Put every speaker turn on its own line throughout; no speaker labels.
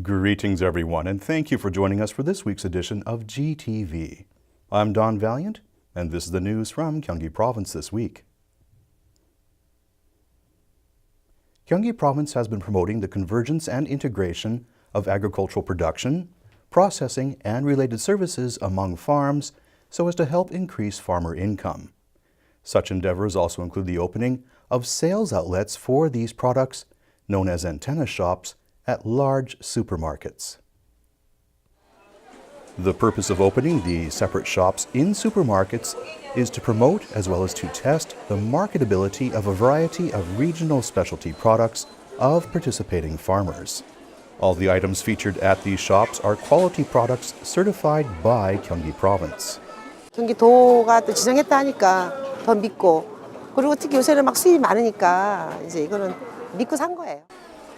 Greetings everyone, and thank you for joining us for this week's edition of GTV. I'm Don Valiant, and this is the news from Gyeonggi Province this week. Gyeonggi Province has been promoting the convergence and integration of agricultural production, processing, and related services among farms so as to help increase farmer income. Such endeavors also include the opening of sales outlets for these products, known as antenna shops, at large supermarkets. The purpose of opening the separate shops in supermarkets is to promote as well as to test the marketability of a variety of regional specialty products of participating farmers. All the items featured at these shops are quality products certified by Gyeonggi Province.
경기도가 또 지정했다 하니까 더 믿고, 그리고 특히 요새는 막 수입이 많으니까 이제 이거는 믿고 산 거예요.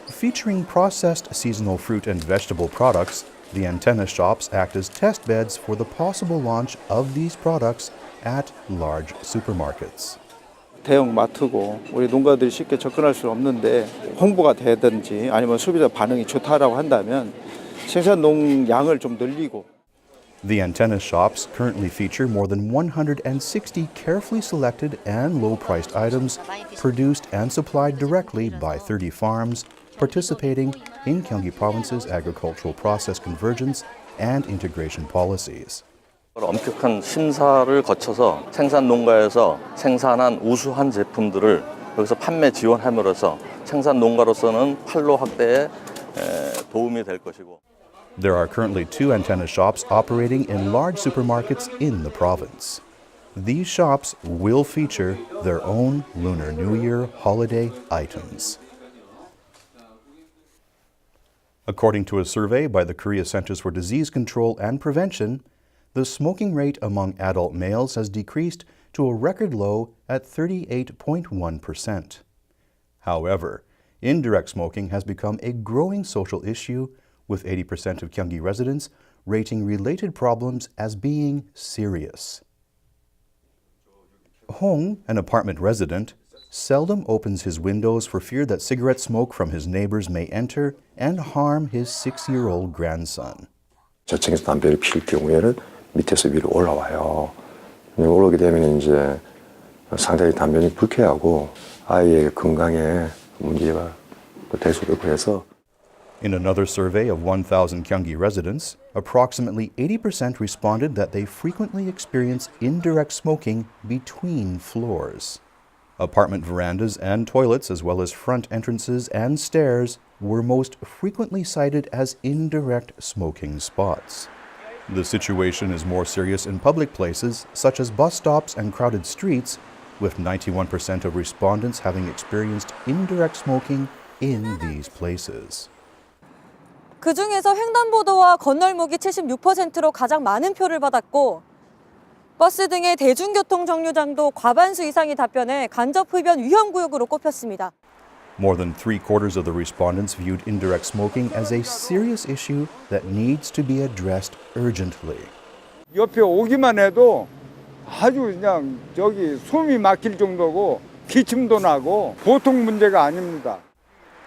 Featuring processed seasonal fruit and vegetable products, the antenna shops act as test beds for the possible launch of these products at large supermarkets.
대형 마트고 우리 농가들이 쉽게 접근할 수 없는데 홍보가 되든지 아니면 소비자 반응이 좋다라고 한다면 생산 농량을 좀 늘리고.
The antenna shops currently feature more than 160 carefully selected and low-priced items produced and supplied directly by 30 farms participating in Gyeonggi Province's agricultural process convergence and integration policies.
엄격한 심사를 거쳐서 생산 농가에서 생산한 우수한 제품들을 여기서 판매 지원함으로써 생산 농가로서는 판로 확대에 도움이 될 것이고.
There are currently 2 antenna shops operating in large supermarkets in the province. These shops will feature their own Lunar New Year holiday items. According to a survey by the Korea Centers for Disease Control and Prevention, the smoking rate among adult males has decreased to a record low at 38.1%. However, indirect smoking has become a growing social issue, with 80% of Gyeonggi residents rating related problems as being serious. Hong, an apartment resident, seldom opens his windows for fear that cigarette smoke from his neighbors may enter and harm his 6-year-old grandson.
저층에서 담배를 피울 경우에는 밑에서 위로 올라와요. 올라오게 되면 이제 상당히 담배는 불쾌하고 아이의 건강에 문제가 될 수도 있고 해서.
In another survey of 1,000 Gyeonggi residents, approximately 80% responded that they frequently experience indirect smoking between floors. Apartment verandas and toilets, as well as front entrances and stairs, were most frequently cited as indirect smoking spots. The situation is more serious in public places, such as bus stops and crowded streets, with 91% of respondents having experienced indirect smoking in these places.
그중에서 횡단보도와 건널목이 76%로 가장 많은 표를 받았고, 버스 등의 대중교통 정류장도 과반수 이상이 답변해 간접 흡연 위험구역으로 꼽혔습니다.
More than 3/4 of the respondents viewed indirect smoking as a serious issue that needs to be addressed urgently.
옆에 오기만 해도 아주 그냥 저기 숨이 막힐 정도고 기침도 나고 보통 문제가 아닙니다.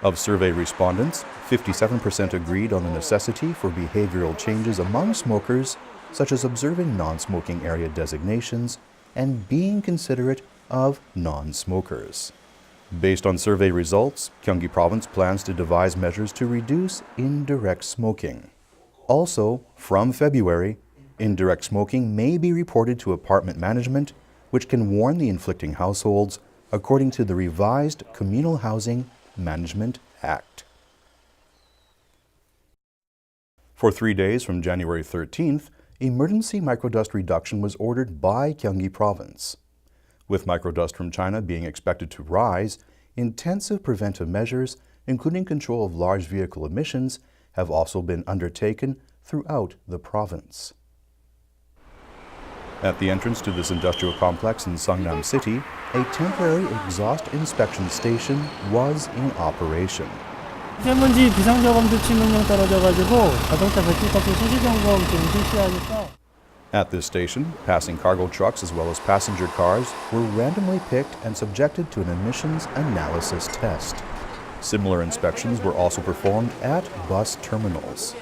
Of survey respondents, 57% agreed on the necessity for behavioral changes among smokers, such as observing non-smoking area designations and being considerate of non-smokers. Based on survey results, Gyeonggi Province plans to devise measures to reduce indirect smoking. Also, from February, indirect smoking may be reported to apartment management, which can warn the inflicting households, according to the revised Communal Housing Management Act. For 3 days from January 13th, emergency microdust reduction was ordered by Gyeonggi Province. With microdust from China being expected to rise, intensive preventive measures, including control of large vehicle emissions, have also been undertaken throughout the province. At the entrance to this industrial complex in Seongnam City, a temporary exhaust inspection station was in operation.
미세먼지 비상저감 조치 명령 떨어져가지고 자동차 배출가스 소지 점검 좀 실시하니까.
At this station, passing cargo trucks as well as passenger cars were randomly picked and subjected to an emissions analysis test. Similar inspections were also performed at bus terminals.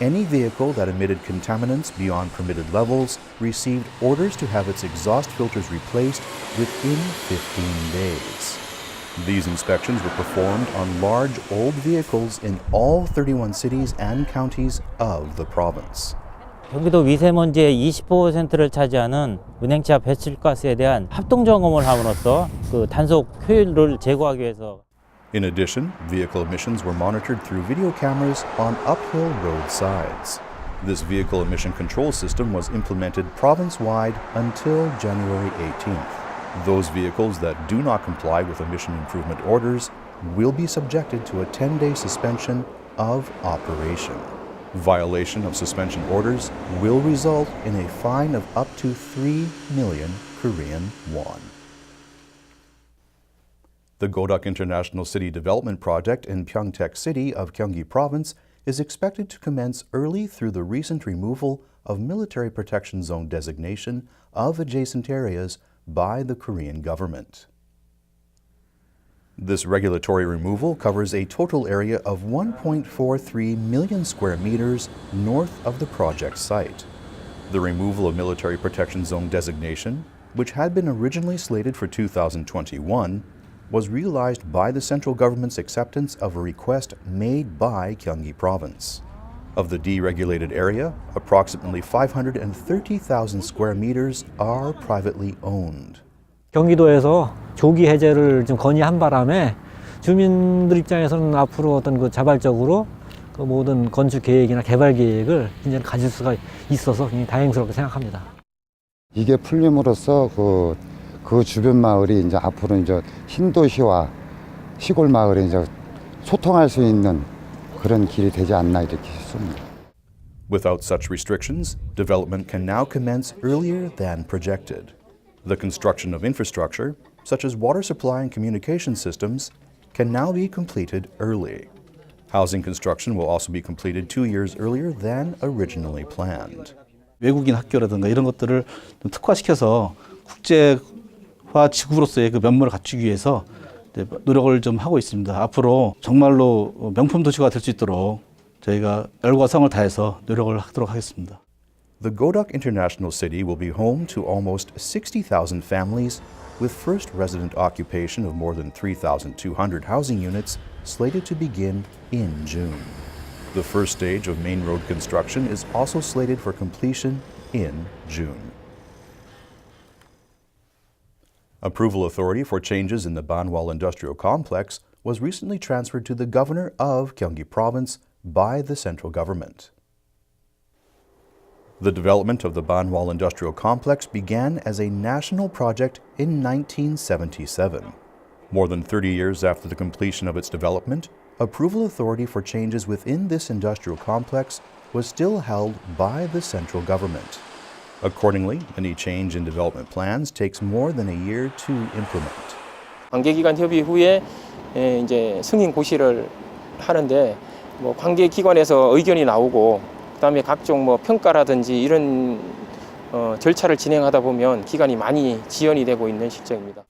Any vehicle that emitted contaminants beyond permitted levels received orders to have its exhaust filters replaced within 15 days. These inspections were performed on large old vehicles in all 31 cities and counties of the province.
경기도 미세먼지의 20%를 차지하는 운행차 배출가스에 대한 합동 점검을 함으로써 그 단속 효율을 제고하기 위해서.
In addition, vehicle emissions were monitored through video cameras on uphill road sides. This vehicle emission control system was implemented province-wide until January 18th. Those vehicles that do not comply with emission improvement orders will be subjected to a 10-day suspension of operation. Violation of suspension orders will result in a fine of up to 3 million Korean won. The Godeok International City Development Project in Pyeongtaek City of Gyeonggi Province is expected to commence early through the recent removal of Military Protection Zone designation of adjacent areas by the Korean government. This regulatory removal covers a total area of 1.43 million square meters north of the project site. The removal of Military Protection Zone designation, which had been originally slated for 2021, was realized by the central government's acceptance of a request made by Gyeonggi Province. Of the deregulated area, approximately 530,000 square meters are privately owned.
경기도에서 조기 해제를 좀 건의한 바람에 주민들 입장에서는 앞으로 어떤 그 자발적으로 그 모든 건축 계획이나 개발 계획을 이제 가질 수가 있어서 굉장히 다행스럽게 생각합니다.
이게 풀림으로써 그 주변 마을이 이제 앞으로 이제 신도시와 시골 마을에 이제 소통할 수 있는 그런 길이 되지 않나 이렇게 싶습니다.
Without such restrictions, development can now commence earlier than projected. The construction of infrastructure, such as water supply and communication systems, can now be completed early. Housing construction will also be completed 2 years earlier than originally planned.
외국인 학교라든가 이런 것들을 좀 특화시켜서 국제화 지구로서의 그 면모를 갖추기 위해서 노력을 좀 하고 있습니다. 앞으로 정말로 명품 도시가 될 수 있도록 저희가 열과 성을 다해서 노력을 하도록 하겠습니다.
The Godeok International City will be home to almost 60,000 families, with first resident occupation of more than 3,200 housing units slated to begin in June. The first stage of main road construction is also slated for completion in June. Approval authority for changes in the Banwol industrial complex was recently transferred to the governor of Gyeonggi Province by the central government. The development of the Banwol industrial complex began as a national project in 1977. More than 30 years after the completion of its development, approval authority for changes within this industrial complex was still held by the central government. Accordingly, any change in development plans takes more than a year to implement.
관계기관 협의 후에 이제 승인 고시를 하는데 관계기관에서 의견이 나오고 그다음에 각종 평가라든지 이런 절차를 진행하다 보면 기간이 많이 지연이 되고 있는 실정입니다.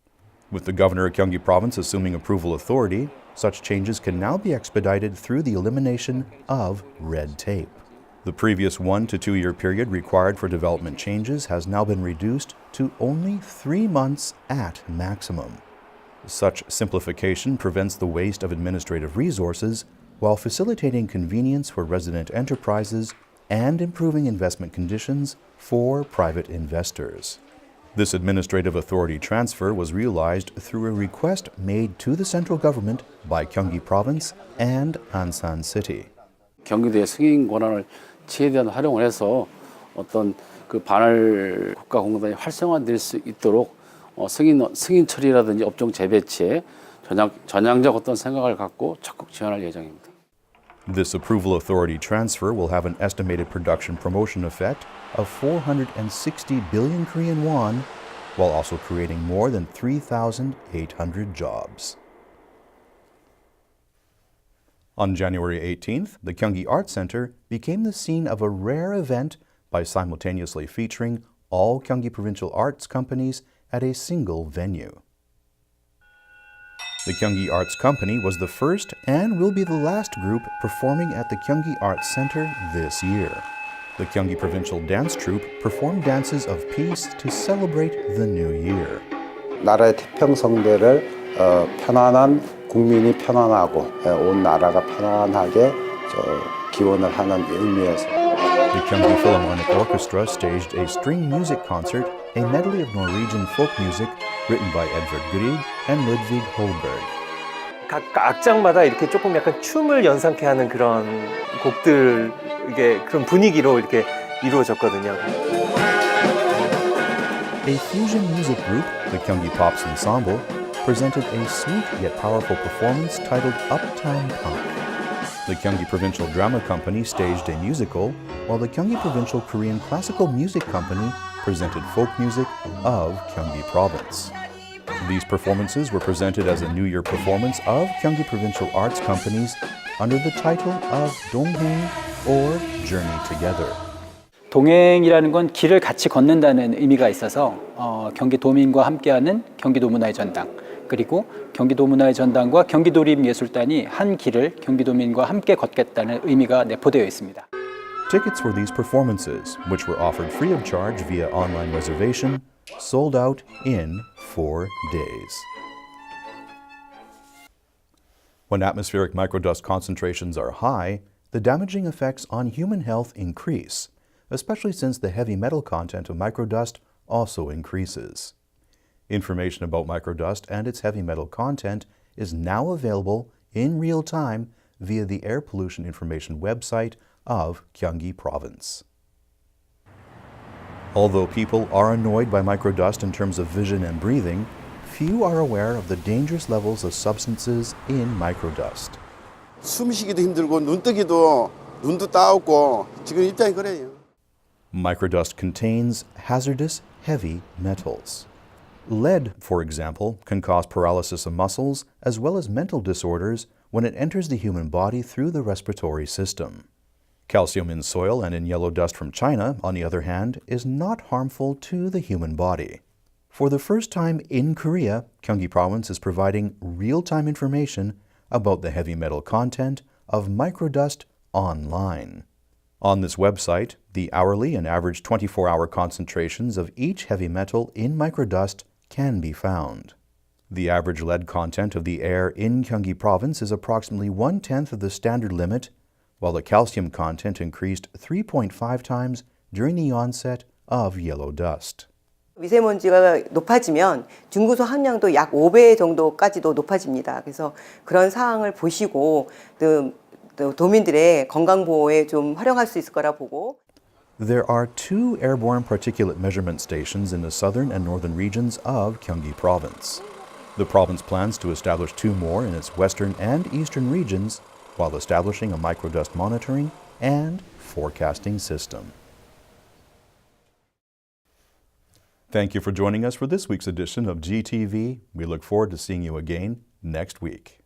With the governor of Gyeonggi Province assuming approval authority, such changes can now be expedited through the elimination of red tape. The previous 1 to 2 year period required for development changes has now been reduced to only 3 months at maximum. Such simplification prevents the waste of administrative resources while facilitating convenience for resident enterprises and improving investment conditions for private investors. This administrative authority transfer was realized through a request made to the central government by Gyeonggi Province and Ansan City.
경기도의 승인 권한을 최대한 활용을 해서 어떤 그 반월 국가공단이 활성화될 수 있도록 승인 처리라든지 업종 재배치에 전향적 어떤 생각을 갖고 적극 지원할 예정입니다.
This approval authority transfer will have an estimated production promotion effect of 460 billion Korean won, while also creating more than 3,800 jobs. On January 18th, the Gyeonggi Art Center became the scene of a rare event by simultaneously featuring all Gyeonggi provincial arts companies at a single venue. The Gyeonggi Arts Company was the first and will be the last group performing at the Gyeonggi Arts Center this year. The Gyeonggi Provincial Dance Troupe performed dances of peace to celebrate the new year.
나라의 태평성대를 편안한 국민이 편안하고 온 나라가 편안하게 기원을 하는 의미에서
The Gyeonggi Philharmonic Orchestra staged a string music concert, a medley of Norwegian folk music written by Edvard Grieg and Ludvig Holberg.
각 악장마다 이렇게 조금 약간 춤을 연상케 하는 그런 곡들, 이게 그런 분위기로 이렇게 이루어졌거든요.
A fusion music group, the Gyeonggi Pops Ensemble, presented a sweet yet powerful performance titled Uptown Punk. The Gyeonggi Provincial Drama Company staged a musical, while the Gyeonggi Provincial Korean Classical Music Company presented folk music of Gyeonggi Province. These performances were presented as a New Year performance of Gyeonggi Provincial Arts Companies under the title of Donghaeng or Journey Together.
동행이라는 건 길을 같이 걷는다는 의미가 있어서 경기도민과 함께하는 경기도문화의 전당, 그리고 경기도문화의 전당과 경기도립예술단이 한 길을 경기도민과 함께 걷겠다는 의미가 내포되어 있습니다.
Tickets for these performances, which were offered free of charge via online reservation, sold out in 4 days. When atmospheric microdust concentrations are high, the damaging effects on human health increase, especially since the heavy metal content of microdust also increases. Information about microdust and its heavy metal content is now available in real time via the Air Pollution Information website of Gyeonggi Province. Although people are annoyed by microdust in terms of vision and breathing, few are aware of the dangerous levels of substances in microdust.
숨쉬기도 힘들고 눈도 따갑고 지금 입장이 그래요.
Microdust contains hazardous heavy metals. Lead, for example, can cause paralysis of muscles as well as mental disorders when it enters the human body through the respiratory system. Calcium in soil and in yellow dust from China, on the other hand, is not harmful to the human body. For the first time in Korea, Gyeonggi Province is providing real-time information about the heavy metal content of microdust online. On this website, the hourly and average 24-hour concentrations of each heavy metal in microdust can be found. The average lead content of the air in Gyeonggi Province is approximately 1/10 of the standard limit, while the calcium content increased 3.5 times during the onset of yellow dust.
미세먼지가 높아지면 중구소 함량도 약 5배 정도까지도 높아집니다. 그래서 그런 사항을 보시고 또 도민들의 건강 보호에 좀 활용할 수 있을 거라 보고.
There are 2 airborne particulate measurement stations in the southern and northern regions of Gyeonggi Province. The province plans to establish 2 more in its western and eastern regions while establishing a microdust monitoring and forecasting system. Thank you for joining us for this week's edition of GTV. We look forward to seeing you again next week.